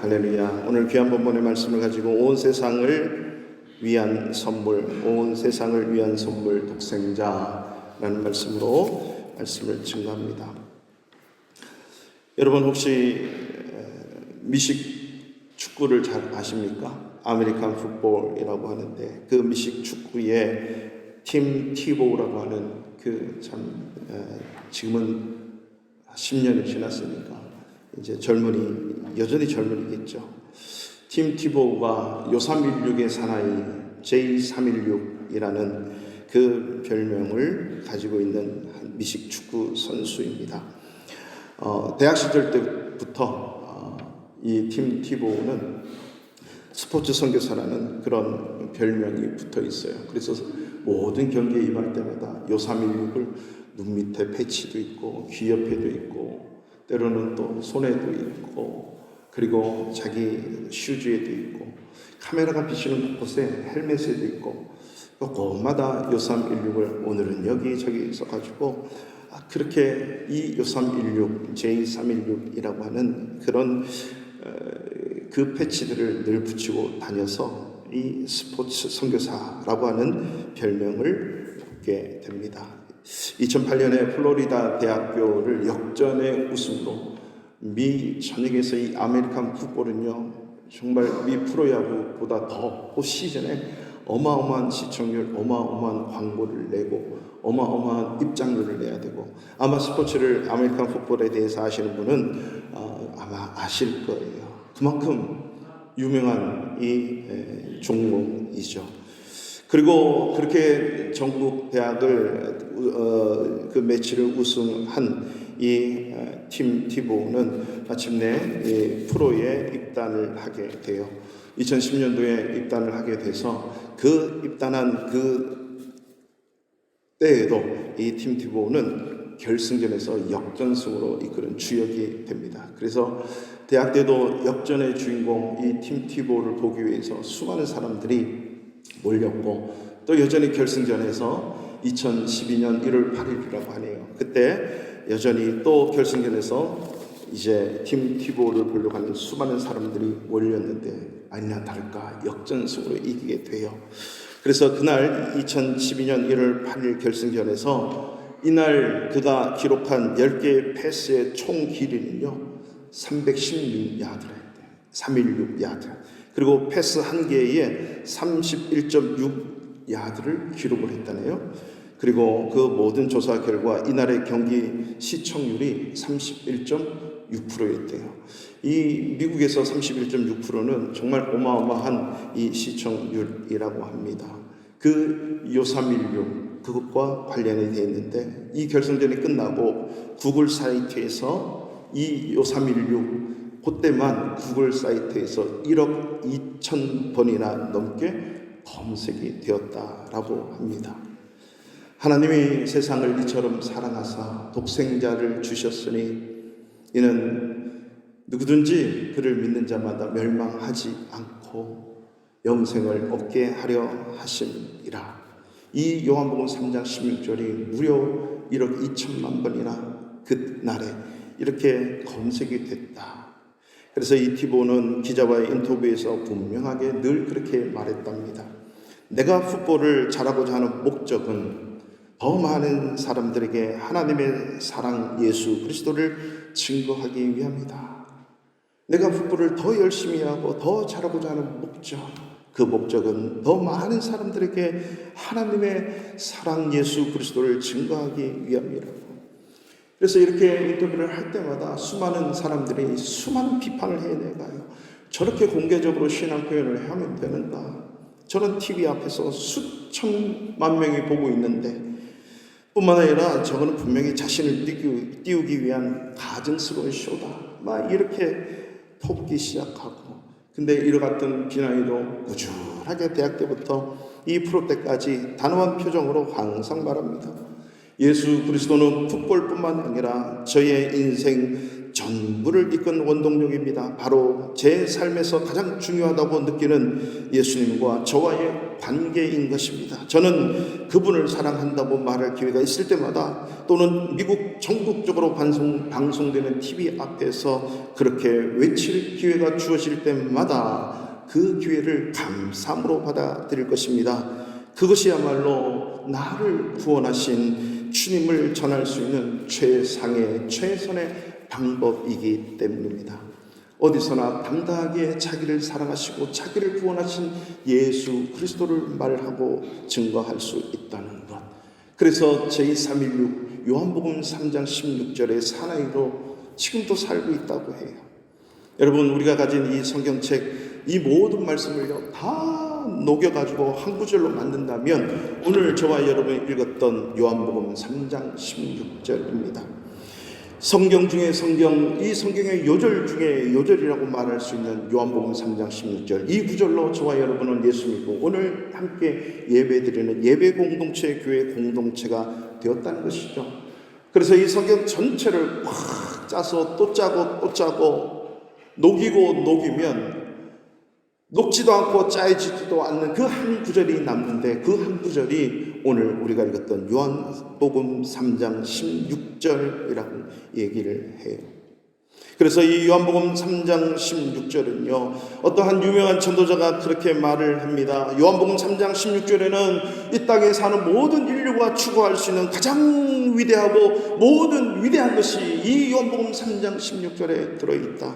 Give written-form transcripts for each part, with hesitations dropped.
할렐루야. 오늘 귀한 본문의 말씀을 가지고 온 세상을 위한 선물 독생자라는 말씀으로 말씀을 증거합니다. 여러분 혹시 미식 축구를 잘 아십니까? 아메리칸 풋볼이라고 하는데 그 미식 축구의 팀 티보우라고 하는 지금은 10년이 지났으니까 이제 여전히 젊은이겠죠. 팀 티보우가 요316의 사나이 J316이라는 그 별명을 가지고 있는 미식 축구 선수입니다. 대학 시절 때부터 이 팀 티보우는 스포츠 선교사라는 그런 별명이 붙어 있어요. 그래서 모든 경기에 임할 때마다 요316을 눈 밑에 패치도 있고 귀 옆에도 있고 때로는 또 손에도 있고 그리고 자기 슈즈에도 있고 카메라가 비치는 곳에 헬멧에도 있고 곳마다 요316을 오늘은 여기저기 써가지고 그렇게 이 요316 J316이라고 하는 그런 그 패치들을 늘 붙이고 다녀서 이 스포츠 선교사라고 하는 별명을 받게 됩니다. 2008년에 플로리다 대학교를 역전의 우승으로 미 전역에서 이 아메리칸 풋볼은요 정말 미 프로야구보다 더 시즌에 어마어마한 시청률, 어마어마한 광고를 내고 어마어마한 입장료를 내야 되고 아마 스포츠를 아메리칸 풋볼에 대해서 아시는 분은 아마 아실 거예요. 그만큼 유명한 이 종목이죠. 그리고 그렇게 전국 대학을 그 매치를 우승한 이 팀 티보우는 마침내 이 프로에 입단을 하게 돼요. 2010년도에 입단을 하게 돼서 그 입단한 그 때에도 이 팀 티보우는 결승전에서 역전승으로 이끄는 주역이 됩니다. 그래서 대학 때도 역전의 주인공 이 팀 티보우를 보기 위해서 수많은 사람들이 몰렸고 또 여전히 결승전에서 2012년 1월 8일이라고 하네요. 그때 여전히 또 결승전에서 이제 팀 티보우를 보려고 하는 수많은 사람들이 몰렸는데 아니나 다를까 역전승으로 이기게 돼요. 그래서 그날 2012년 1월 8일 결승전에서 이날 그가 기록한 10개의 패스의 총 길이는요 316야드랬대요. 316야드. 그리고 패스 한 개에 31.6야드를 기록을 했다네요. 그리고 그 모든 조사 결과 이날의 경기 시청률이 31.6%였대요. 이 미국에서 31.6%는 정말 어마어마한 이 시청률이라고 합니다. 그 요316 그것과 관련이 되어 있는데 이 결승전이 끝나고 구글 사이트에서 이 요316 그때만 구글 사이트에서 1억 2천 번이나 넘게 검색이 되었다라고 합니다. 하나님이 세상을 이처럼 사랑하사 독생자를 주셨으니 이는 누구든지 그를 믿는 자마다 멸망하지 않고 영생을 얻게 하려 하심이라. 이 요한복음 3장 16절이 무려 1억 2천만 번이나 그날에 이렇게 검색이 됐다. 그래서 이 티보우는 기자와의 인터뷰에서 분명하게 늘 그렇게 말했답니다. 내가 풋볼을 잘하고자 하는 목적은 더 많은 사람들에게 하나님의 사랑 예수 그리스도를 증거하기 위함이다. 내가 풋볼을 더 열심히 하고 더 잘하고자 하는 목적, 그 목적은 더 많은 사람들에게 하나님의 사랑 예수 그리스도를 증거하기 위함이라고. 그래서 이렇게 인터뷰를 할 때마다 수많은 사람들이 수많은 비판을 해내가요. 저렇게 공개적으로 신앙 표현을 하면 되는가? 저는 TV 앞에서 수천만 명이 보고 있는데 뿐만 아니라 저거는 분명히 자신을 띄우기 위한 가증스러운 쇼다. 막 이렇게 돕기 시작하고 근데 이와 같은 비난에도 꾸준하게 대학 때부터 이 프로 때까지 단호한 표정으로 항상 말합니다. 예수 그리스도는 풋볼뿐만 아니라 저의 인생 전 전부를 이끈 원동력입니다. 바로 제 삶에서 가장 중요하다고 느끼는 예수님과 저와의 관계인 것입니다. 저는 그분을 사랑한다고 말할 기회가 있을 때마다, 또는 미국 전국적으로 방송되는 TV 앞에서 그렇게 외칠 기회가 주어질 때마다 그 기회를 감사함으로 받아들일 것입니다. 그것이야말로 나를 구원하신 주님을 전할 수 있는 최선의 방법이기 때문입니다. 어디서나 당당하게 자기를 사랑하시고 자기를 구원하신 예수 그리스도를 말하고 증거할 수 있다는 것. 그래서 제316 요한복음 3장 16절의 사나이로 지금도 살고 있다고 해요. 여러분, 우리가 가진 이 성경책, 이 모든 말씀을요 다 녹여가지고 한 구절로 만든다면 오늘 저와 여러분이 읽었던 요한복음 3장 16절입니다. 성경 중에 성경, 이 성경의 요절 중에 요절이라고 말할 수 있는 요한복음 3장 16절, 이 구절로 저와 여러분은 예수 믿고 오늘 함께 예배드리는 예배 공동체, 교회 공동체가 되었다는 것이죠. 그래서 이 성경 전체를 꽉 짜서 또 짜고 또 짜고 녹이고 녹이면 녹지도 않고 짜여지지도 않는 그 한 구절이 남는데, 그 한 구절이 오늘 우리가 읽었던 요한복음 3장 16절이라고 얘기를 해요. 그래서 이 요한복음 3장 16절은요, 어떠한 유명한 전도자가 그렇게 말을 합니다. 요한복음 3장 16절에는 이 땅에 사는 모든 인류가 추구할 수 있는 가장 위대하고 모든 위대한 것이 이 요한복음 3장 16절에 들어있다.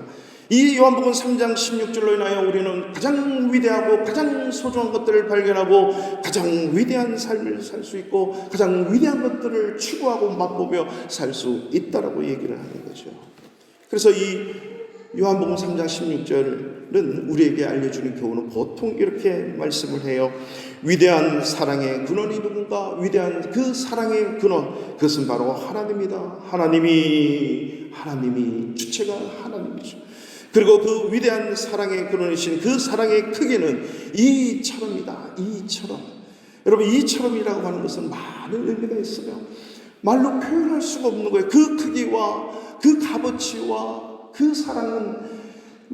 이 요한복음 3장 16절로 인하여 우리는 가장 위대하고 가장 소중한 것들을 발견하고 가장 위대한 삶을 살 수 있고 가장 위대한 것들을 추구하고 맛보며 살 수 있다라고 얘기를 하는 거죠. 그래서 이 요한복음 3장 16절은 우리에게 알려주는 교훈은 보통 이렇게 말씀을 해요. 위대한 사랑의 근원이 누군가? 위대한 그 사랑의 근원, 그것은 바로 하나님이다. 하나님이 주체가 하나님이죠. 그리고 그 위대한 사랑의 근원이신 그 사랑의 크기는 이처럼이다. 이처럼. 여러분, 이처럼이라고 하는 것은 많은 의미가 있어요. 말로 표현할 수가 없는 거예요. 그 크기와 그 값어치와 그 사랑은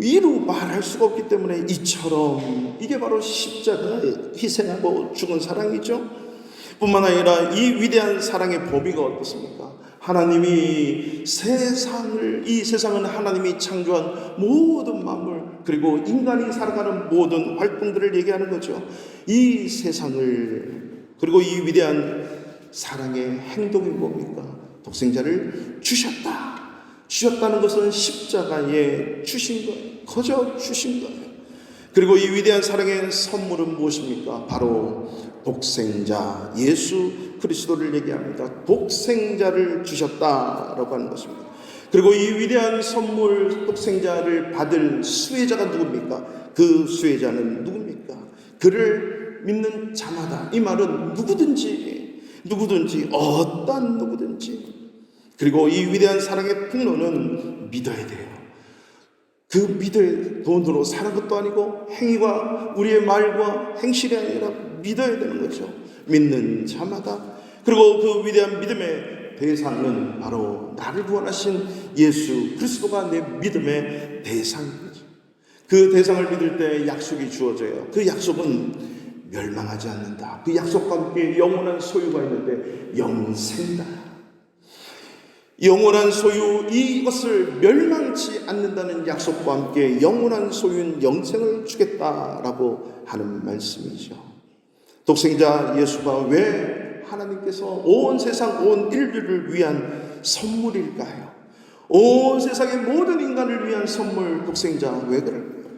이루 말할 수가 없기 때문에 이처럼, 이게 바로 십자가에 희생하고 죽은 사랑이죠. 뿐만 아니라 이 위대한 사랑의 범위가 어떻습니까? 하나님이 이 세상은 하나님이 창조한 모든 만물, 그리고 인간이 살아가는 모든 활동들을 얘기하는 거죠. 이 세상을, 그리고 이 위대한 사랑의 행동이 뭡니까? 독생자를 주셨다는 것은 십자가에 주신 거예요. 거저 주신 거예요. 그리고 이 위대한 사랑의 선물은 무엇입니까? 바로 독생자 예수 그리스도를 얘기합니다. 독생자를 주셨다라고 하는 것입니다. 그리고 이 위대한 선물 독생자를 받을 수혜자가 누굽니까? 그 수혜자는 누굽니까? 그를 믿는 자마다. 이 말은 누구든지 어떤 누구든지. 그리고 이 위대한 사랑의 통로는 믿어야 돼요. 그 믿어야, 돈으로 사는 것도 아니고 행위가, 우리의 말과 행실이 아니라 믿어야 되는 거죠. 믿는 자마다. 그리고 그 위대한 믿음의 대상은 바로 나를 구원하신 예수 그리스도가 내 믿음의 대상이죠. 그 대상을 믿을 때 약속이 주어져요. 그 약속은 멸망하지 않는다. 그 약속과 함께 영원한 소유가 있는데 영생이다. 영원한 소유, 이것을 멸망치 않는다는 약속과 함께 영원한 소유인 영생을 주겠다라고 하는 말씀이죠. 독생자 예수가 왜 하나님께서 온 세상, 온 인류를 위한 선물일까요? 온 세상의 모든 인간을 위한 선물, 독생자, 왜 그럴까요?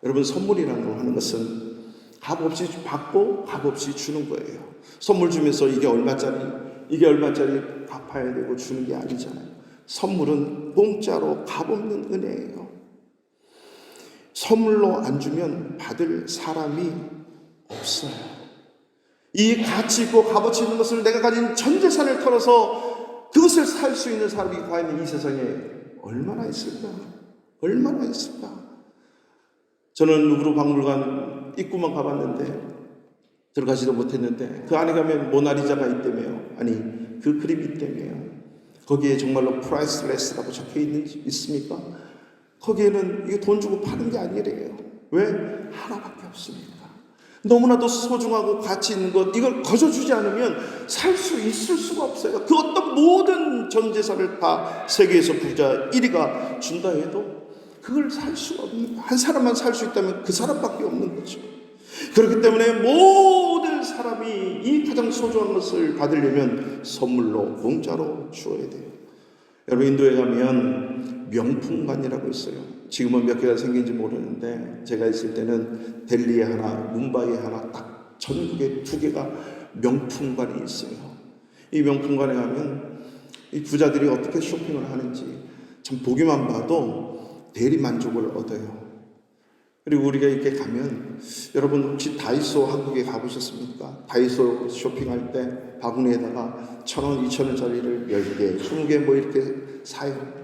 여러분, 선물이라는 거 하는 것은 값없이 받고 값없이 주는 거예요. 선물 주면서 이게 얼마짜리 갚아야 되고 주는 게 아니잖아요. 선물은 공짜로 값없는 은혜예요. 선물로 안 주면 받을 사람이 없어요. 이 가치 있고 값어치 있는 것을 내가 가진 전 재산을 털어서 그것을 살 수 있는 사람이 과연 이 세상에 얼마나 있을까? 얼마나 있을까? 저는 루브르 박물관 입구만 가봤는데, 들어가지도 못했는데, 그 안에 가면 모나리자가 있다며요. 아니, 그 그림이 있다며요. 거기에 정말로 프라이스레스라고 적혀 있습니까? 거기에는 이게 돈 주고 파는 게 아니래요. 왜? 하나밖에 없으니까. 너무나도 소중하고 가치 있는 것, 이걸 거저 주지 않으면 살 수 있을 수가 없어요. 그 어떤 모든 전 재산을 다 세계에서 부자 1위가 준다 해도 그걸 살 수가 없는, 한 사람만 살 수 있다면 그 사람밖에 없는 거죠. 그렇기 때문에 모든 사람이 이 가장 소중한 것을 받으려면 선물로, 공짜로 주어야 돼요. 여러분, 인도에 가면 명품관이라고 있어요. 지금은 몇 개가 생긴지 모르는데 제가 있을 때는 델리에 하나, 뭄바이에 하나, 딱 전국에 2개가 명품관이 있어요. 이 명품관에 가면 이 부자들이 어떻게 쇼핑을 하는지 참 보기만 봐도 대리 만족을 얻어요. 그리고 우리가 이렇게 가면, 여러분 혹시 다이소 한국에 가보셨습니까? 다이소 쇼핑할 때 바구니에다가 1,000원, 2,000원짜리를 10개, 20개 뭐 이렇게 사요.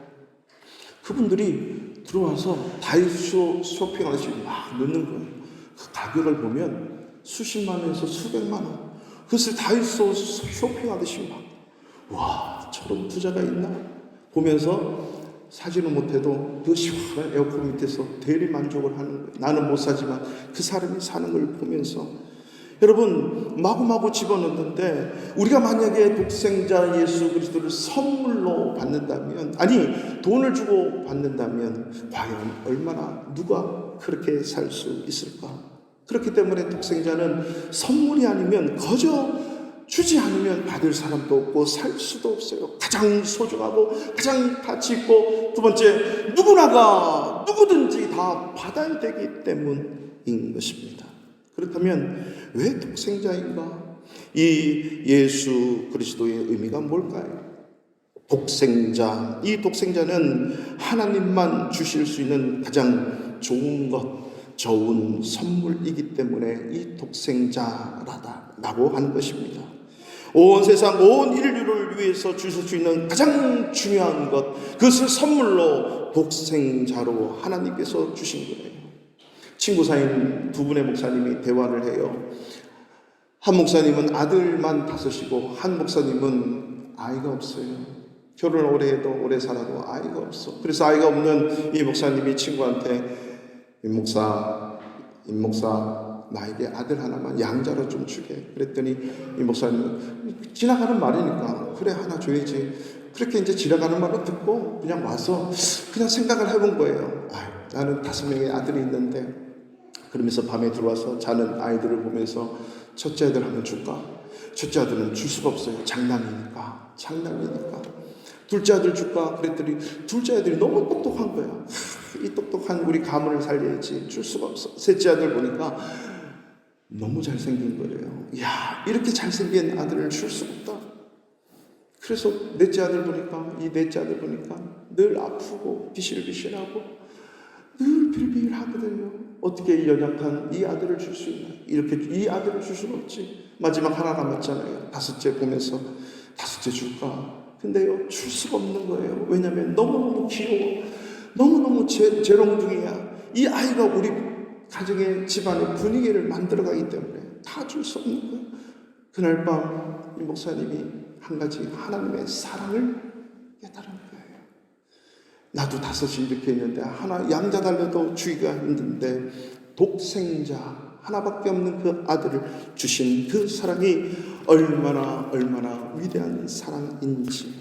그분들이 들어와서 다이소 쇼핑하듯이 막 넣는 거예요. 그 가격을 보면 수십만 원에서 수백만 원. 그것을 다이소 쇼핑하듯이 막, 와, 저런 부자가 있나? 보면서 사지는 못해도 그 시원한 에어컨 밑에서 대리 만족을 하는 거예요. 나는 못 사지만 그 사람이 사는 걸 보면서. 여러분, 마구마구 집어넣는데 우리가 만약에 독생자 예수 그리스도를 선물로 받는다면, 아니 돈을 주고 받는다면 과연 얼마나, 누가 그렇게 살 수 있을까? 그렇기 때문에 독생자는 선물이 아니면, 거저 주지 않으면 받을 사람도 없고 살 수도 없어요. 가장 소중하고 가장 가치 있고, 두 번째, 누구나가 누구든지 다 받아야 되기 때문인 것입니다. 그렇다면 왜 독생자인가? 이 예수 그리스도의 의미가 뭘까요? 독생자, 이 독생자는 하나님만 주실 수 있는 가장 좋은 것, 좋은 선물이기 때문에 이 독생자라고 하는 것입니다. 온 세상, 온 인류를 위해서 주실 수 있는 가장 중요한 것, 그것을 선물로 독생자로 하나님께서 주신 거예요. 친구 사이인 2분의 목사님이 대화를 해요. 한 목사님은 아들만 5이고 한 목사님은 아이가 없어요. 결혼을 오래 해도 오래 살아도 아이가 없어. 그래서 아이가 없는 이 목사님이 친구한테, 임 목사, 나에게 아들 하나만 양자로 좀 주게. 그랬더니 이 목사님은 지나가는 말이니까 그래, 하나 줘야지. 그렇게 이제 지나가는 말을 듣고 그냥 와서 그냥 생각을 해본 거예요. 나는 5명의 아들이 있는데, 그러면서 밤에 들어와서 자는 아이들을 보면서 첫째 아들 한번 줄까? 첫째 아들은 줄 수가 없어요. 장남이니까. 둘째 아들 줄까? 그랬더니 둘째 아들이 너무 똑똑한 거야. 이 똑똑한 우리 가문을 살려야지. 줄 수가 없어. 셋째 아들 보니까 너무 잘생긴 거예요. 이야, 이렇게 잘생긴 아들을 줄 수가 없다. 그래서 넷째 아들 보니까 늘 아프고 비실비실하고 늘 빌빌하거든요. 어떻게 이 연약한 이 아들을 줄 수 있나? 이렇게 이 아들을 줄 수는 없지. 마지막 하나 남았잖아요. 5째 보면서 5째 줄까? 근데요, 줄 수가 없는 거예요. 왜냐하면 너무너무 귀여워. 너무너무 재롱둥이야. 이 아이가 우리 가정의 집안의 분위기를 만들어가기 때문에 다 줄 수 없는 거예요. 그날 밤 이 목사님이 한 가지 하나님의 사랑을 깨달은 거예요. 나도 5이 이렇게 있는데 하나 양자 달려도 주기가 힘든데 독생자 하나밖에 없는 그 아들을 주신 그 사랑이 얼마나 위대한 사랑인지,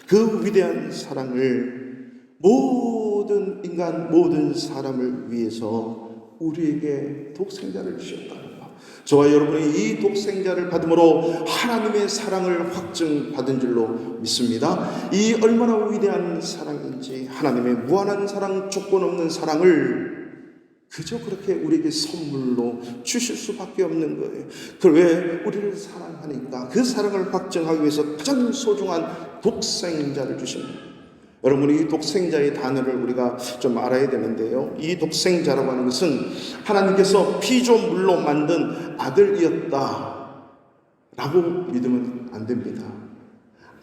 그 위대한 사랑을 모든 인간, 모든 사람을 위해서 우리에게 독생자를 주셨다는 것. 저와 여러분이 이 독생자를 받음으로 하나님의 사랑을 확증받은 줄로 믿습니다. 이 얼마나 위대한 사랑인지, 하나님의 무한한 사랑, 조건 없는 사랑을 그저 그렇게 우리에게 선물로 주실 수밖에 없는 거예요. 그걸 왜? 우리를 사랑하니까. 그 사랑을 확증하기 위해서 가장 소중한 독생자를 주신 거예요. 여러분이 이 독생자의 단어를 우리가 좀 알아야 되는데요, 이 독생자라고 하는 것은 하나님께서 피조물로 만든 아들이었다 라고 믿으면 안 됩니다.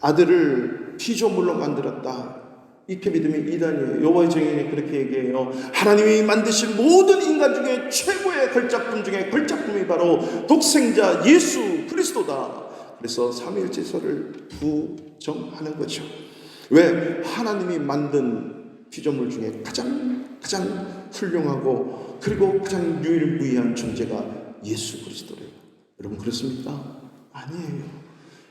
아들을 피조물로 만들었다, 이렇게 믿으면 이단이에요. 여호와의 증인이 그렇게 얘기해요. 하나님이 만드신 모든 인간 중에 최고의 걸작품 중에 걸작품이 바로 독생자 예수 그리스도다. 그래서 삼위일체설을 부정하는 거죠. 왜? 하나님이 만든 피조물 중에 가장 훌륭하고 그리고 가장 유일무이한 존재가 예수 그리스도래요. 여러분 그렇습니까? 아니에요.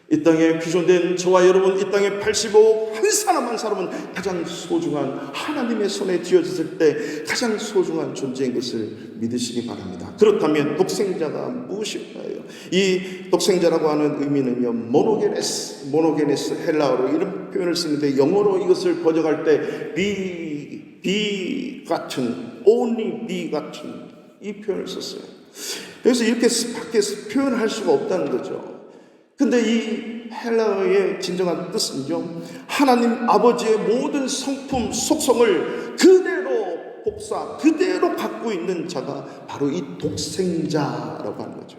이 땅에 피조된 저와 여러분, 이 땅에 85 한 사람 한 사람은 가장 소중한, 하나님의 손에 쥐어졌을 때 가장 소중한 존재인 것을 믿으시기 바랍니다. 그렇다면 독생자가 무엇일까요? 이 독생자라고 하는 의미는요, 모노게네스 헬라어로 이런 표현을 쓰는데, 영어로 이것을 번역할 때 be 같은, only be 같은 이 표현을 썼어요. 그래서 이렇게 밖에서 표현할 수가 없다는 거죠. 근데 이 헬라어의 진정한 뜻은요, 하나님 아버지의 모든 성품, 속성을 그대로 갖고 있는 자가 바로 이 독생자라고 하는 거죠.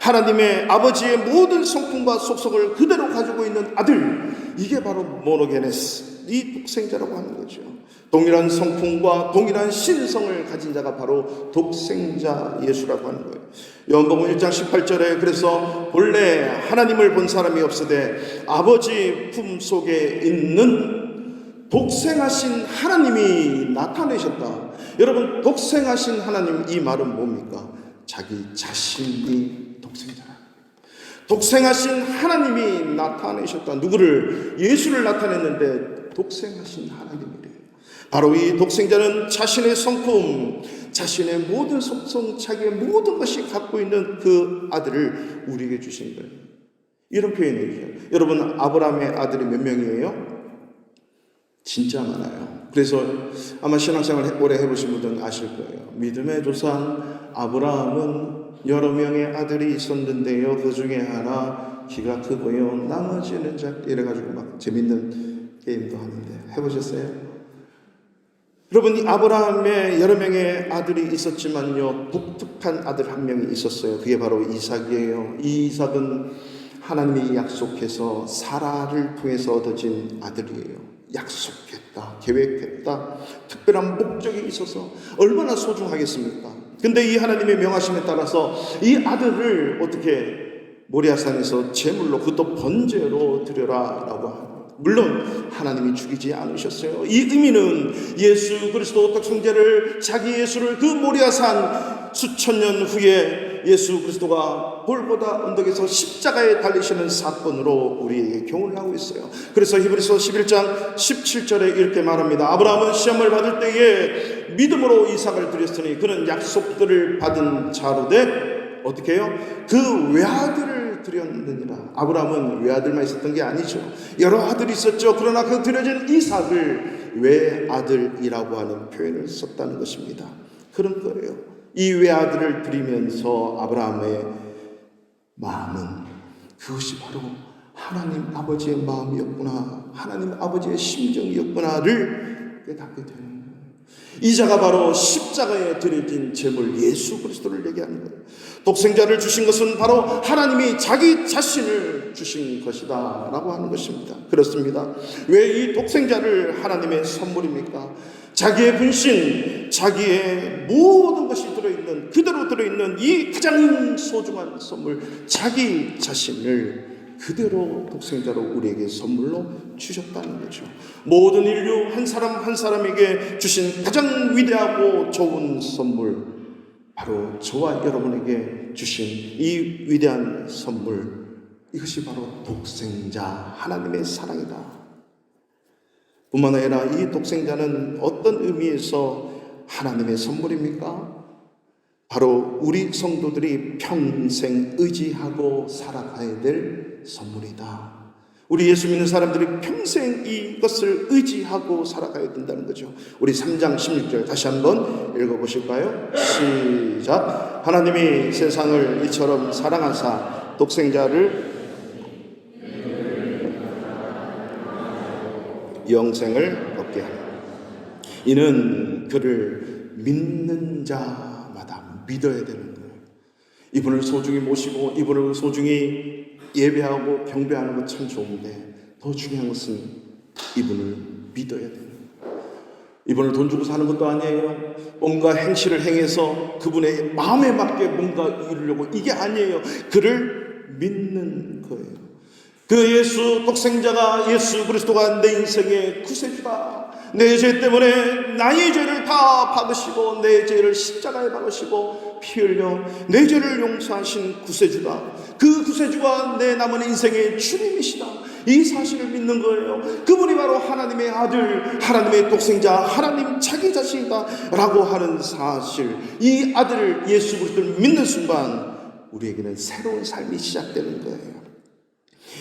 하나님의 아버지의 모든 성품과 속성을 그대로 가지고 있는 아들, 이게 바로 모노게네스, 이 독생자라고 하는 거죠. 동일한 성품과 동일한 신성을 가진 자가 바로 독생자 예수라고 하는 거예요. 요한복음 1장 18절에 그래서 본래 하나님을 본 사람이 없으되 아버지 품 속에 있는 독생하신 하나님이 나타내셨다. 여러분, 독생하신 하나님, 이 말은 뭡니까? 자기 자신이 독생자라. 독생하신 하나님이 나타내셨다. 누구를? 예수를 나타냈는데 독생하신 하나님이래요. 바로 이 독생자는 자신의 성품, 자신의 모든 속성, 자기의 모든 것이 갖고 있는 그 아들을 우리에게 주신 거예요. 이런 표현이에요. 여러분, 아브라함의 아들이 몇 명이에요? 진짜 많아요. 그래서 아마 신앙생활 오래 해보신 분들은 아실 거예요. 믿음의 조상 아브라함은 여러 명의 아들이 있었는데요, 그 중에 하나 키가 크고요, 나머지는 이래가지고 막 재밌는 게임도 하는데 해보셨어요? 여러분, 이 아브라함의 여러 명의 아들이 있었지만요, 독특한 아들 한 명이 있었어요. 그게 바로 이삭이에요. 이 이삭은 하나님이 약속해서 사라를 통해서 얻어진 아들이에요. 약속했다, 계획했다, 특별한 목적이 있어서 얼마나 소중하겠습니까? 근데 이 하나님의 명하심에 따라서 이 아들을 어떻게 모리아산에서 제물로, 그것도 번제로 드려라 라고 합니다. 물론 하나님이 죽이지 않으셨어요. 이 의미는 예수 그리스도 독생자를, 자기 예수를 그 모리아산 수천 년 후에 예수 그리스도가 골고다 언덕에서 십자가에 달리시는 사건으로 우리에게 교훈을 하고 있어요. 그래서 히브리서 11장 17절에 이렇게 말합니다. 아브라함은 시험을 받을 때에 믿음으로 이삭을 드렸으니 그는 약속들을 받은 자로되 어떻게 해요? 그 외아들을 드렸느니라. 아브라함은 외아들만 있었던 게 아니죠. 여러 아들이 있었죠. 그러나 그 드려진 이삭을 외아들이라고 하는 표현을 썼다는 것입니다. 그런 거예요. 이 외아들을 드리면서 아브라함의 마음은 그것이 바로 하나님 아버지의 마음이었구나, 하나님 아버지의 심정이었구나를 깨닫게 되는 거예요. 이자가 바로 십자가에 드려진 제물 예수 그리스도를 얘기하는 거예요. 독생자를 주신 것은 바로 하나님이 자기 자신을 주신 것이다 라고 하는 것입니다. 그렇습니다. 왜 이 독생자를 하나님의 선물입니까? 자기의 분신, 자기의 모든 것이 들어있는, 그대로 들어있는 이 가장 소중한 선물, 자기 자신을 그대로 독생자로 우리에게 선물로 주셨다는 거죠. 모든 인류 한 사람 한 사람에게 주신 가장 위대하고 좋은 선물, 바로 저와 여러분에게 주신 이 위대한 선물, 이것이 바로 독생자 하나님의 사랑이다. 뿐만 아니라 이 독생자는 어떤 의미에서 하나님의 선물입니까? 바로 우리 성도들이 평생 의지하고 살아가야 될 선물이다. 우리 예수 믿는 사람들이 평생 이것을 의지하고 살아가야 된다는 거죠. 우리 3장 16절 다시 한번 읽어보실까요? 시작. 하나님이 세상을 이처럼 사랑하사 독생자를 영생을 얻게 하라. 이는 그를 믿는 자마다 믿어야 되는 거예요. 이분을 소중히 모시고 이분을 소중히 예배하고 경배하는 것 참 좋은데, 더 중요한 것은 이분을 믿어야 되는 거예요. 이분을 돈 주고 사는 것도 아니에요. 뭔가 행실을 행해서 그분의 마음에 맞게 뭔가 이루려고, 이게 아니에요. 그를 믿는 거예요. 그 예수 독생자가, 예수 그리스도가 내 인생의 구세주다. 내 죄 때문에 나의 죄를 다 받으시고 내 죄를 십자가에 박으시고 피 흘려 내 죄를 용서하신 구세주다. 그 구세주가 내 남은 인생의 주님이시다. 이 사실을 믿는 거예요. 그분이 바로 하나님의 아들, 하나님의 독생자, 하나님 자기 자신이다 라고 하는 사실, 이 아들을, 예수 그리스도를 믿는 순간 우리에게는 새로운 삶이 시작되는 거예요.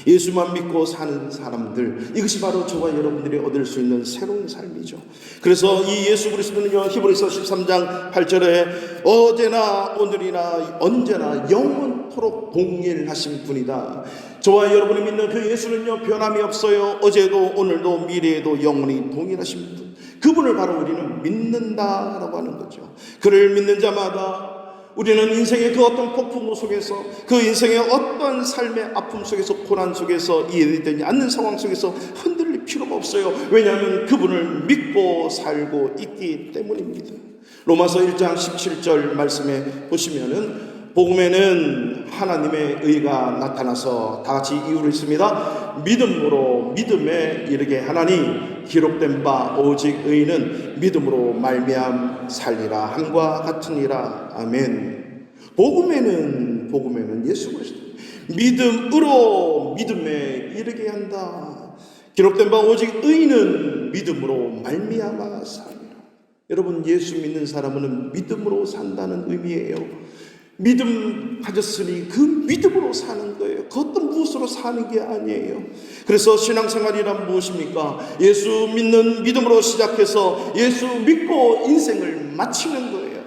예수만 믿고 사는 사람들, 이것이 바로 저와 여러분들이 얻을 수 있는 새로운 삶이죠. 그래서 이 예수 그리스도는요, 히브리서 13장 8절에 어제나 오늘이나 언제나 영원토록 동일하신 분이다. 저와 여러분이 믿는 그 예수는요, 변함이 없어요. 어제도 오늘도 미래에도 영원히 동일하신 분, 그분을 바로 우리는 믿는다라고 하는 거죠. 그를 믿는 자마다 우리는 인생의 그 어떤 폭풍 속에서, 그 인생의 어떤 삶의 아픔 속에서, 고난 속에서, 이해되지 않는 상황 속에서 흔들릴 필요가 없어요. 왜냐하면 그분을 믿고 살고 있기 때문입니다. 로마서 1장 17절 말씀에 보시면은 복음에는 하나님의 의가 나타나서 다 같이 이유를 있습니다. 믿음으로 믿음에 이르게 하나니 기록된 바 오직 의인은 믿음으로 말미암 살리라 함과 같으니라. 아멘. 복음에는 예수 그리스도 믿음으로 믿음에 이르게 한다. 기록된 바 오직 의인은 믿음으로 말미암아 살리라. 여러분, 예수 믿는 사람은 믿음으로 산다는 의미예요. 믿음 가졌으니 그 믿음으로 사는 거예요. 그 어떤 무엇으로 사는 게 아니에요. 그래서 신앙생활이란 무엇입니까? 예수 믿는 믿음으로 시작해서 예수 믿고 인생을 마치는 거예요.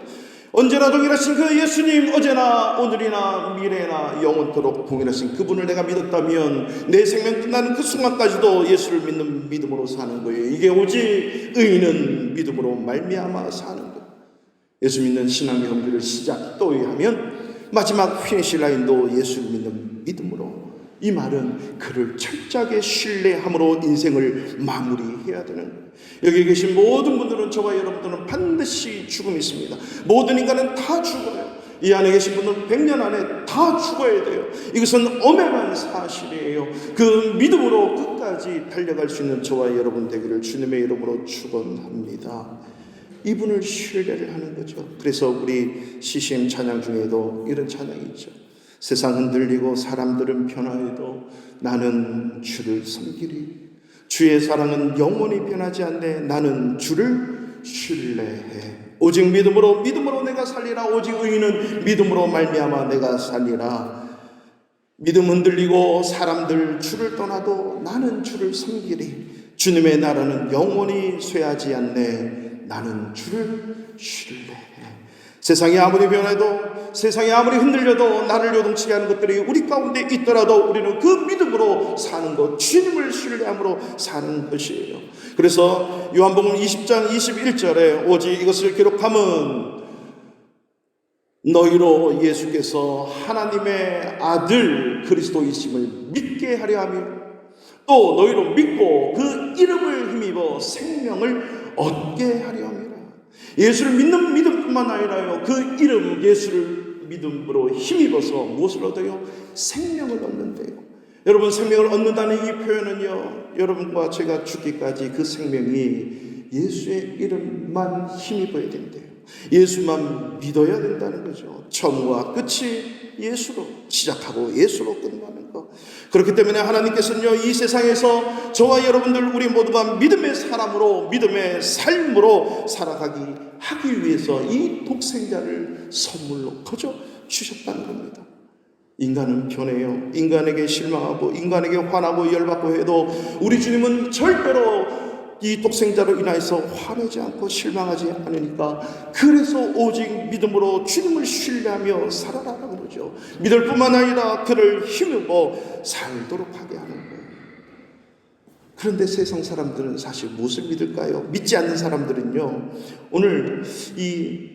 언제나 동일하신 그 예수님, 어제나 오늘이나 미래나 영원토록 동일하신 그분을 내가 믿었다면 내 생명 끝나는 그 순간까지도 예수를 믿는 믿음으로 사는 거예요. 이게 오직 의인은 믿음으로 말미암아 사는 거예요. 예수 믿는 신앙 경주를 시작 또 하면 마지막 피니시 라인도 예수를 믿는 믿음으로, 이 말은 그를 철저하게 신뢰함으로 인생을 마무리해야 되는 거예요. 여기 계신 모든 분들은, 저와 여러분들은 반드시 죽음이 있습니다. 모든 인간은 다 죽어요. 이 안에 계신 분들은 100년 안에 다 죽어야 돼요. 이것은 엄연한 사실이에요. 그 믿음으로 끝까지 달려갈 수 있는 저와 여러분 되기를 주님의 이름으로 축원합니다. 이분을 신뢰를 하는 거죠. 그래서 우리 CCM 찬양 중에도 이런 찬양이 있죠. 세상 흔들리고 사람들은 변화해도 나는 주를 섬기리. 주의 사랑은 영원히 변하지 않네. 나는 주를 신뢰해. 오직 믿음으로 내가 살리라. 오직 의인은 믿음으로 말미암아 내가 살리라. 믿음 흔들리고 사람들 주를 떠나도 나는 주를 섬기리. 주님의 나라는 영원히 쇠하지 않네. 나는 주를 신뢰해. 세상이 아무리 변해도, 세상이 아무리 흔들려도, 나를 요동치게 하는 것들이 우리 가운데 있더라도 우리는 그 믿음으로 사는 것, 주님을 신뢰함으로 사는 것이에요. 그래서 요한복음 20장 21절에 오직 이것을 기록함은 너희로 예수께서 하나님의 아들 그리스도이심을 믿게 하려 하며 또 너희로 믿고 그 이름을 힘입어 생명을 얻게 하려 함이라. 예수를 믿는 믿음뿐만 아니라요, 그 이름 예수를 믿음으로 힘입어서 무엇을 얻어요? 생명을 얻는데요. 여러분, 생명을 얻는다는 이 표현은요, 여러분과 제가 죽기까지 그 생명이 예수의 이름만 힘입어야 된대요. 예수만 믿어야 된다는 거죠. 처음과 끝이 예수로 시작하고 예수로 끝나는 것. 그렇기 때문에 하나님께서는요, 이 세상에서 저와 여러분들 우리 모두가 믿음의 사람으로, 믿음의 삶으로 살아가기 하기 위해서 이 독생자를 선물로 거저 주셨다는 겁니다. 인간은 변해요. 인간에게 실망하고 인간에게 화나고 열받고 해도 우리 주님은 절대로 이 독생자로 인하여서 화내지 않고 실망하지 않으니까, 그래서 오직 믿음으로 주님을 신뢰하며 살아라는 거죠. 믿을 뿐만 아니라 그를 힘입어 살도록 하게 하는 거예요. 그런데 세상 사람들은 사실 무엇을 믿을까요? 믿지 않는 사람들은요, 오늘 이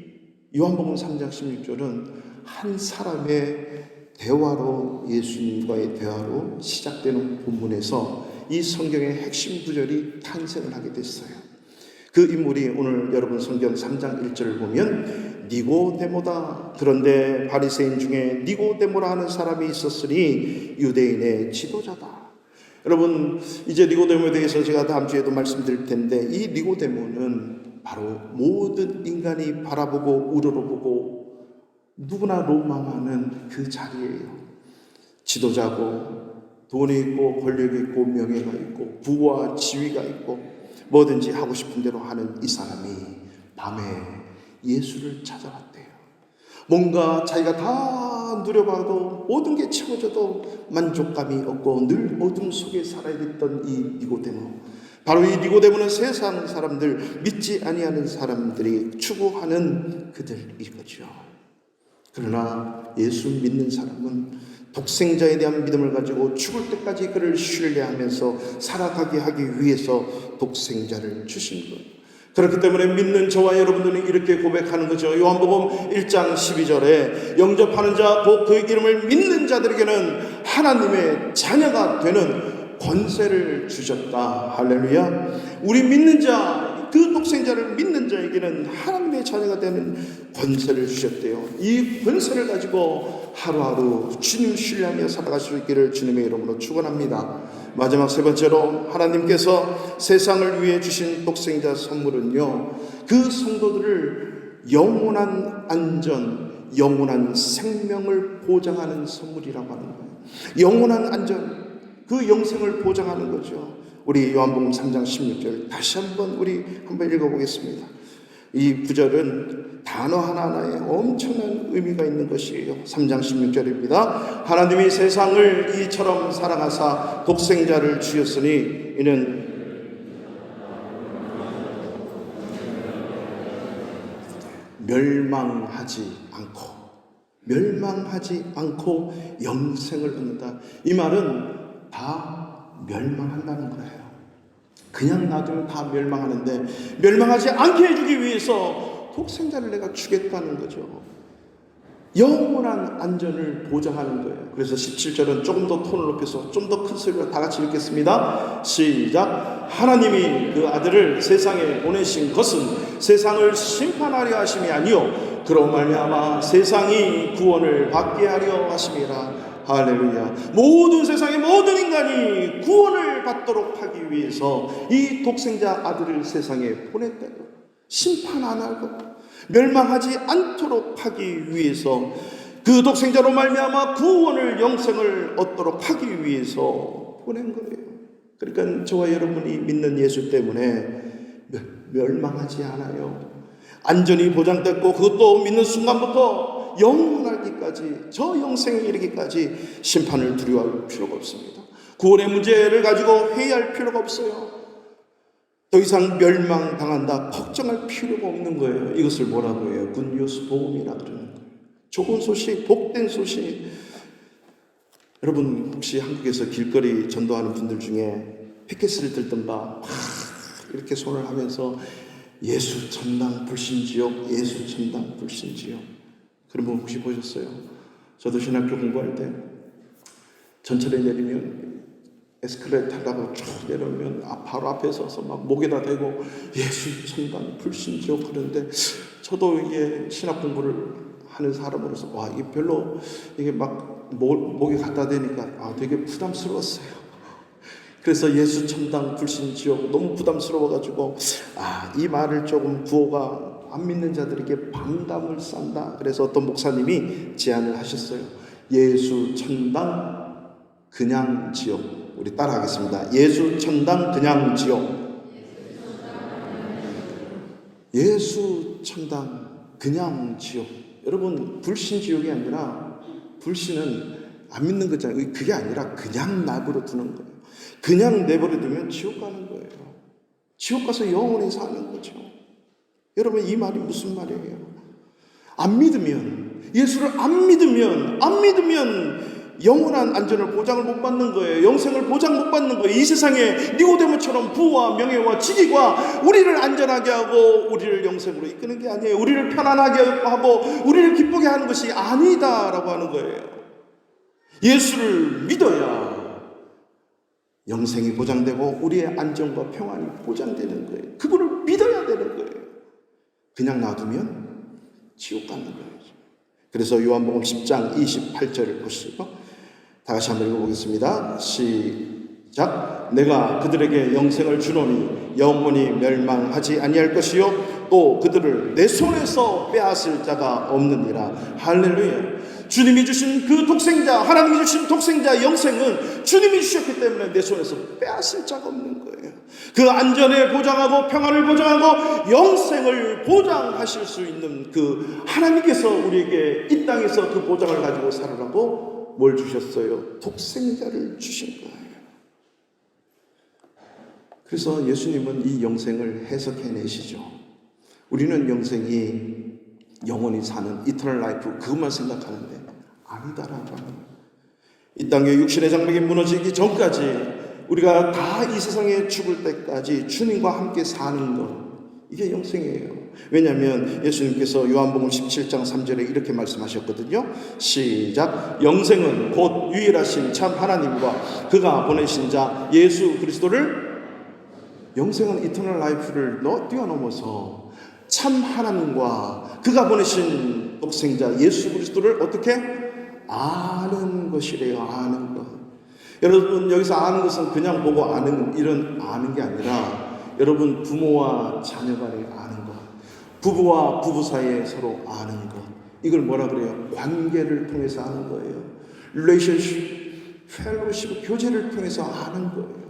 요한복음 3장 16절은 한 사람의 대화로, 예수님과의 대화로 시작되는 본문에서 이 성경의 핵심 구절이 탄생을 하게 됐어요. 그 인물이 오늘 여러분 성경 3장 1절을 보면 니고데모다. 그런데 바리새인 중에 니고데모라 하는 사람이 있었으니 유대인의 지도자다. 여러분, 이제 니고데모에 대해서 제가 다음 주에도 말씀드릴 텐데, 이 니고데모는 바로 모든 인간이 바라보고 우러러보고 누구나 로망하는 그 자리예요. 지도자고, 돈이 있고, 권력이 있고, 명예가 있고, 부와 지위가 있고, 뭐든지 하고 싶은 대로 하는 이 사람이 밤에 예수를 찾아왔대요. 뭔가 자기가 다 누려봐도 모든 게 채워져도 만족감이 없고 늘 어둠 속에 살아야 됐던 이 니고데모, 바로 이 니고데모는 세상 사람들, 믿지 아니하는 사람들이 추구하는 그들이거죠. 그러나 예수 믿는 사람은 독생자에 대한 믿음을 가지고 죽을 때까지 그를 신뢰하면서 살아가게 하기 위해서 독생자를 주신 거예요. 그렇기 때문에 믿는 저와 여러분들은 이렇게 고백하는 거죠. 요한복음 1장 12절에 영접하는 자, 곧 그 이름을 믿는 자들에게는 하나님의 자녀가 되는 권세를 주셨다. 할렐루야. 우리 믿는 자, 그 독생자를 믿는 자에게는 하나님의 자녀가 되는 권세를 주셨대요. 이 권세를 가지고 하루하루 주님 신뢰하며 살아갈 수 있기를 주님의 이름으로 축원합니다. 마지막 세 번째로, 하나님께서 세상을 위해 주신 독생자 선물은요, 그 성도들을 영원한 안전, 영원한 생명을 보장하는 선물이라고 하는 거예요. 영원한 안전, 그 영생을 보장하는 거죠. 우리 요한복음 3장 16절 다시 한번 우리 한번 읽어보겠습니다. 이 구절은 단어 하나하나에 엄청난 의미가 있는 것이에요. 3장 16절입니다. 하나님이 세상을 이처럼 사랑하사 독생자를 주셨으니 이는 멸망하지 않고 영생을 얻는다. 이 말은 다 멸망한다는 거예요. 그냥 놔두면 다 멸망하는데 멸망하지 않게 해주기 위해서 독생자를 내가 주겠다는 거죠. 영원한 안전을 보장하는 거예요. 그래서 17절은 조금 더 톤을 높여서 좀 더 큰 소리로 다 같이 읽겠습니다. 시작. 하나님이 그 아들을 세상에 보내신 것은 세상을 심판하려 하심이 아니요 그로 말미암아 세상이 구원을 받게 하려 하심이라. 할렐루야. 모든 세상의 모든 인간이 구원을 받도록 하기 위해서 이 독생자 아들을 세상에 보냈다고. 심판 안 하고 멸망하지 않도록 하기 위해서, 그 독생자로 말미암아 구원을, 영생을 얻도록 하기 위해서 보낸 거예요. 그러니까 저와 여러분이 믿는 예수 때문에 멸망하지 않아요. 안전이 보장됐고, 그것도 믿는 순간부터 영원하기까지, 저 영생에 이르기까지 심판을 두려워할 필요가 없습니다. 구원의 문제를 가지고 회의할 필요가 없어요. 더 이상 멸망당한다 걱정할 필요가 없는 거예요. 이것을 뭐라고 해요? 굿뉴스, 복음이라 그러는 거예요. 좋은 소식, 복된 소식. 여러분 혹시 한국에서 길거리 전도하는 분들 중에 피켓을 들던가 이렇게 손을 하면서 예수 천당 불신지옥, 예수 천당 불신지옥, 그런 분 혹시 보셨어요? 저도 신학교 공부할 때 전철에 내리면 에스컬레이터 타다가 쭉 내려오면 바로 앞에 서서 막 목에다 대고 예수 천당 불신지옥 그러는데, 저도 이게 신학 공부를 하는 사람으로서 와, 이게 별로 이게 막 목에 갖다 대니까 되게 부담스러웠어요. 그래서 예수 천당 불신지옥 너무 부담스러워가지고 이 말을 조금 구호가 안 믿는 자들에게 반감을 싼다. 그래서 어떤 목사님이 제안을 하셨어요. 예수 천당 그냥 지옥. 우리 따라하겠습니다. 예수 천당 그냥 지옥. 예수 천당 그냥 지옥. 여러분 불신지옥이 아니라, 불신은 안 믿는 거잖아요. 그게 아니라 그냥 내버려 두는 거예요. 그냥 내버려 두면 지옥 가는 거예요. 지옥 가서 영원히 사는 거죠. 여러분 이 말이 무슨 말이에요? 안 믿으면, 예수를 안 믿으면 영원한 안전을 보장을 못 받는 거예요. 영생을 보장 못 받는 거예요. 이 세상에 니고데모처럼 부와 명예와 지위가 우리를 안전하게 하고 우리를 영생으로 이끄는 게 아니에요. 우리를 편안하게 하고 우리를 기쁘게 하는 것이 아니다라고 하는 거예요. 예수를 믿어야 영생이 보장되고 우리의 안전과 평안이 보장되는 거예요. 그분을 믿어야 되는 거예요. 그냥 놔두면 지옥 가는 거예요. 그래서 요한복음 10장 28절을 보시고 다 같이 한번 읽어보겠습니다. 시작. 시작. 내가 그들에게 영생을 주노니 영원히 멸망하지 아니할 것이요 또 그들을 내 손에서 빼앗을 자가 없느니라. 할렐루야. 주님이 주신 그 독생자, 하나님이 주신 독생자 영생은 주님이 주셨기 때문에 내 손에서 빼앗을 자가 없는 거예요. 그 안전을 보장하고 평안을 보장하고 영생을 보장하실 수 있는 그 하나님께서 우리에게 이 땅에서 그 보장을 가지고 살으라고 뭘 주셨어요? 독생자를 주신 거예요. 그래서 예수님은 이 영생을 해석해내시죠. 우리는 영생이 영원히 사는 이터널 라이프 그것만 생각하는데 아니다라고 합니다. 이 땅의 육신의 장막이 무너지기 전까지 우리가 다 이 세상에 죽을 때까지 주님과 함께 사는 것, 이게 영생이에요. 왜냐하면 예수님께서 요한복음 17장 3절에 이렇게 말씀하셨거든요. 시작. 영생은 곧 유일하신 참 하나님과 그가 보내신 자 예수 그리스도를, 영생은 이터널 라이프를 뛰어넘어서 참 하나님과 그가 보내신 독생자 예수 그리스도를 어떻게 아는 것이래요. 아는 것. 여러분 여기서 아는 것은 그냥 보고 아는 이런 아는 게 아니라 여러분 부모와 자녀 간에 아는 것, 부부와 부부 사이에 서로 아는 것, 이걸 뭐라 그래요? 관계를 통해서 아는 거예요. relationship, fellowship, 교제를 통해서 아는 거예요.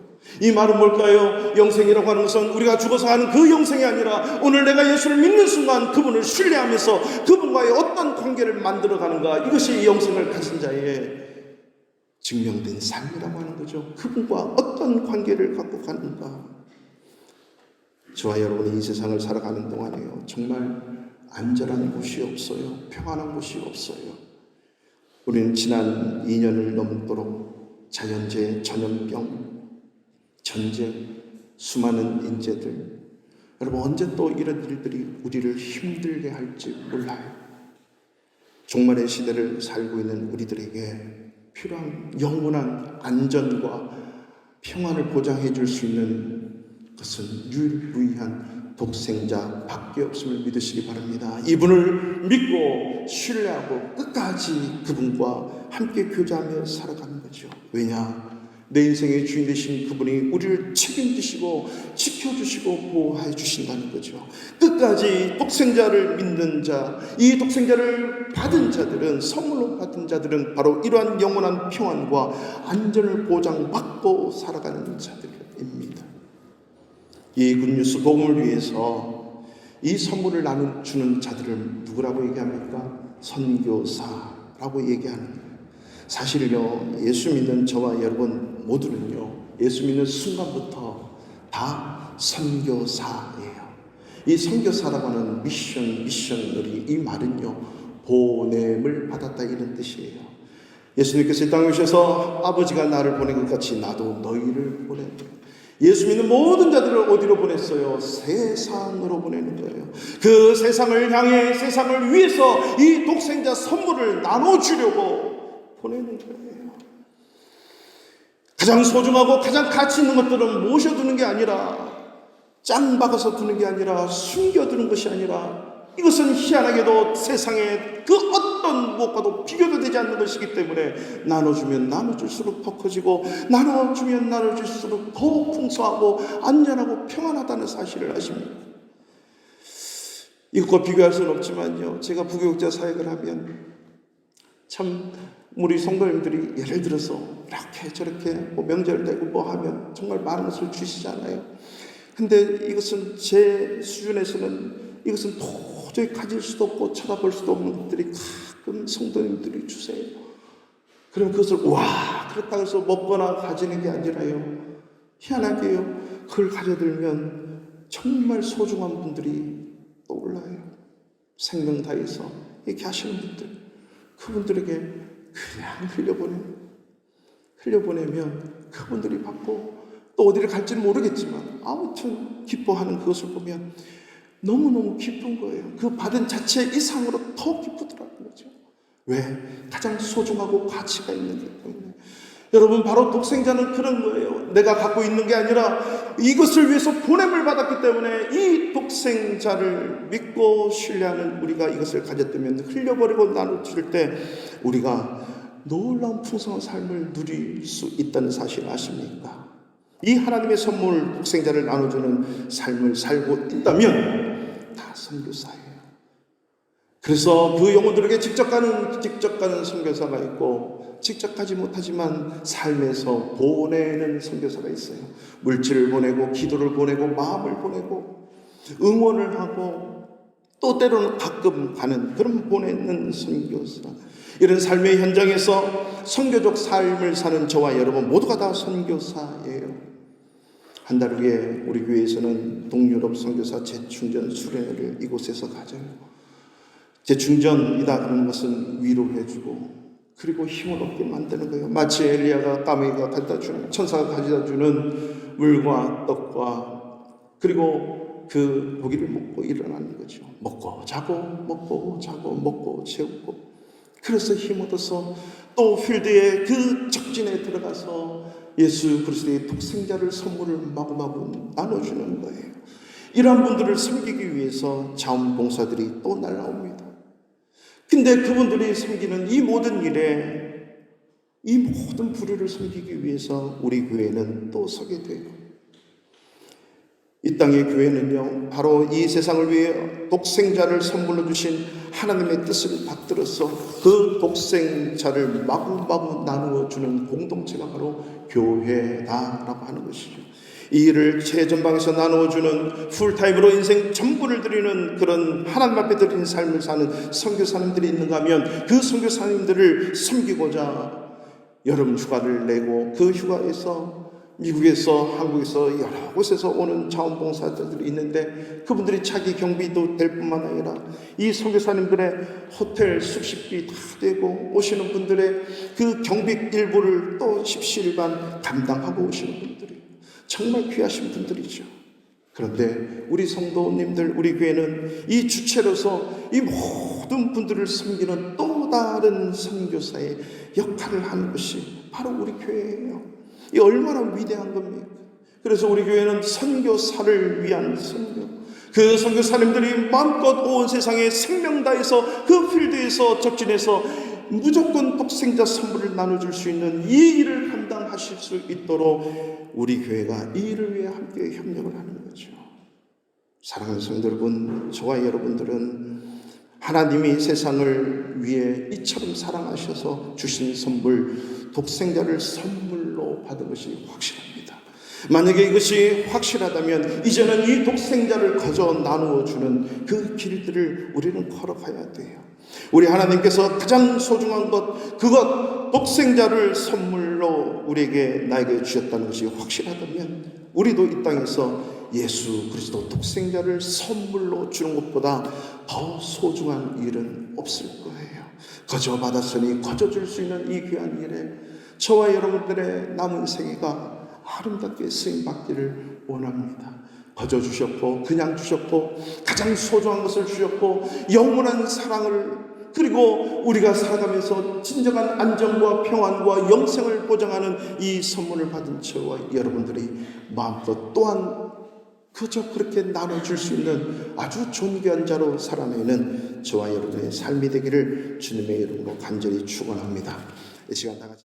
이 말은 뭘까요? 영생이라고 하는 것은 우리가 죽어서 하는 그 영생이 아니라 오늘 내가 예수를 믿는 순간 그분을 신뢰하면서 그분과의 어떤 관계를 만들어가는가, 이것이 영생을 가진 자의 증명된 삶이라고 하는 거죠. 그분과 어떤 관계를 갖고 가는가. 저와 여러분이 이 세상을 살아가는 동안에요, 정말 안전한 곳이 없어요. 평안한 곳이 없어요. 우리는 지난 2년을 넘도록 자연재해, 전염병, 전쟁, 수많은 인재들, 여러분 언제 또 이런 일들이 우리를 힘들게 할지 몰라요. 종말의 시대를 살고 있는 우리들에게 필요한 영원한 안전과 평안을 보장해 줄 수 있는 것은 유일무이한 독생자밖에 없음을 믿으시기 바랍니다. 이분을 믿고 신뢰하고 끝까지 그분과 함께 교제하며 살아가는 거죠. 왜냐? 내 인생의 주인 되신 그분이 우리를 책임지시고 지켜주시고 보호해 주신다는 거죠. 끝까지 독생자를 믿는 자, 이 독생자를 받은 자들은, 선물로 받은 자들은 바로 이러한 영원한 평안과 안전을 보장받고 살아가는 자들입니다. 이 굿뉴스 복음을 위해서 이 선물을 나눠주는 자들을 누구라고 얘기합니까? 선교사라고 얘기하는 거예요. 사실요, 예수 믿는 저와 여러분 모두는요, 예수 믿는 순간부터 다 선교사예요. 이 선교사라고 하는 미셔너리, 이 말은요, 보냄을 받았다 이런 뜻이에요. 예수님께서 이 땅에 오셔서 아버지가 나를 보낸 것 같이 나도 너희를 보낸다. 예수 믿는 모든 자들을 어디로 보냈어요? 세상으로 보내는 거예요. 그 세상을 향해, 세상을 위해서 이 독생자 선물을 나눠주려고 보내는 거예요. 가장 소중하고 가장 가치 있는 것들은 모셔두는 게 아니라, 짱 박아서 두는 게 아니라, 숨겨두는 것이 아니라, 이것은 희한하게도 세상에 그 어떤 무엇과도 비교도 되지 않는 것이기 때문에 나눠주면 나눠줄수록 더 커지고, 나눠주면 나눠줄수록 더 풍성하고 안전하고 평안하다는 사실을 아십니까? 이것과 비교할 수는 없지만요, 제가 부교육자 사역을 하면 참 우리 성도님들이 예를 들어서 이렇게 저렇게 명절 되고 뭐 하면 정말 많은 것을 주시잖아요. 근데 이것은 제 수준에서는 이것은 도저히 가질 수도 없고 쳐다볼 수도 없는 것들이 가끔 성도님들이 주세요. 그럼 그것을 와 그렇다고 해서 먹거나 가지는 게 아니라요, 희한하게요, 그걸 가져들면 정말 소중한 분들이 떠올라요. 생명 다해서 이렇게 하시는 분들, 그분들에게 그냥 흘려보내면 그분들이 받고 또 어디를 갈지는 모르겠지만 아무튼 기뻐하는 그것을 보면 너무너무 기쁜 거예요. 그 받은 자체 이상으로 더 기쁘더라는 거죠. 왜? 가장 소중하고 가치가 있는 것 때문에. 여러분, 바로 독생자는 그런 거예요. 내가 갖고 있는 게 아니라 이것을 위해서 보냄을 받았기 때문에 이 독생자를 믿고 신뢰하는 우리가 이것을 가졌다면 흘려버리고 나눠줄 때 우리가 놀라운 풍성한 삶을 누릴 수 있다는 사실 아십니까? 이 하나님의 선물 독생자를 나눠주는 삶을 살고 있다면 다 선교사예요. 그래서 그 영혼들에게 직접 가는 선교사가 있고, 직접 가지 못하지만 삶에서 보내는 선교사가 있어요. 물질을 보내고, 기도를 보내고, 마음을 보내고, 응원을 하고, 또 때로는 가끔 가는 그런 보내는 선교사. 이런 삶의 현장에서 선교적 삶을 사는 저와 여러분 모두가 다 선교사예요. 한 달 후에 우리 교회에서는 동유럽 선교사 재충전 수련회를 이곳에서 가져요. 재충전이다 그러는 것은 위로해주고, 그리고 힘을 얻게 만드는 거예요. 마치 엘리야가 까마귀가 가져다 주는, 천사가 가져다 주는 물과 떡과, 그리고 그 고기를 먹고 일어나는 거죠. 먹고 자고 먹고 자고 먹고 재우고, 그래서 힘 얻어서 또 필드의 그 적진에 들어가서 예수 그리스도의 독생자를 선물을 마구마구 나눠주는 거예요. 이러한 분들을 섬기기 위해서 자원봉사들이 또 날라옵니다. 근데 그분들이 섬기는 이 모든 일에, 이 모든 부류를 섬기기 위해서 우리 교회는 또 서게 돼요. 이 땅의 교회는요, 바로 이 세상을 위해 독생자를 선물로 주신 하나님의 뜻을 받들어서 그 독생자를 마구마구 나누어 주는 공동체가 바로 교회다라고 하는 것이죠. 이 일을 최전방에서 나누어주는, 풀타임으로 인생 전부를 드리는 그런 하나님 앞에 드리는 삶을 사는 선교사님들이 있는가 하면, 그 선교사님들을 섬기고자 여름 휴가를 내고, 그 휴가에서 미국에서, 한국에서 여러 곳에서 오는 자원봉사자들이 있는데, 그분들이 자기 경비도 될 뿐만 아니라 이 선교사님들의 호텔 숙식비 다 되고, 오시는 분들의 그 경비 일부를 또 십시일반 감당하고 오시는 분들이 정말 귀하신 분들이죠. 그런데 우리 성도님들, 우리 교회는 이 주체로서 이 모든 분들을 섬기는 또 다른 선교사의 역할을 하는 것이 바로 우리 교회예요. 이 얼마나 위대한 겁니까? 그래서 우리 교회는 선교사를 위한 선교, 그 선교사님들이 마음껏 온 세상에 생명 다해서 그 필드에서 적진에서 무조건 독생자 선물을 나눠줄 수 있는 이 일을 감당하실 수 있도록 우리 교회가 이 일을 위해 함께 협력을 하는 거죠. 사랑하는 성도 여러분, 저와 여러분들은 하나님이 세상을 위해 이처럼 사랑하셔서 주신 선물, 독생자를 선물로 받은 것이 확실합니다. 만약에 이것이 확실하다면 이제는 이 독생자를 거저 나누어 주는 그 길들을 우리는 걸어가야 돼요. 우리 하나님께서 가장 소중한 것, 그것 독생자를 선물로 우리에게, 나에게 주셨다는 것이 확실하다면, 우리도 이 땅에서 예수 그리스도 독생자를 선물로 주는 것보다 더 소중한 일은 없을 거예요. 거저 받았으니 거저 줄 수 있는 이 귀한 일에 저와 여러분들의 남은 생애가 아름답게 쓰임받기를 원합니다. 거저 주셨고, 그냥 주셨고, 가장 소중한 것을 주셨고, 영원한 사랑을, 그리고 우리가 살아가면서 진정한 안정과 평안과 영생을 보장하는 이 선물을 받은 저와 여러분들이 마음껏 또한 그저 그렇게 나눠줄 수 있는 아주 존귀한 자로 살아내는 저와 여러분의 삶이 되기를 주님의 이름으로 간절히 축원합니다. 이 시간 다 같이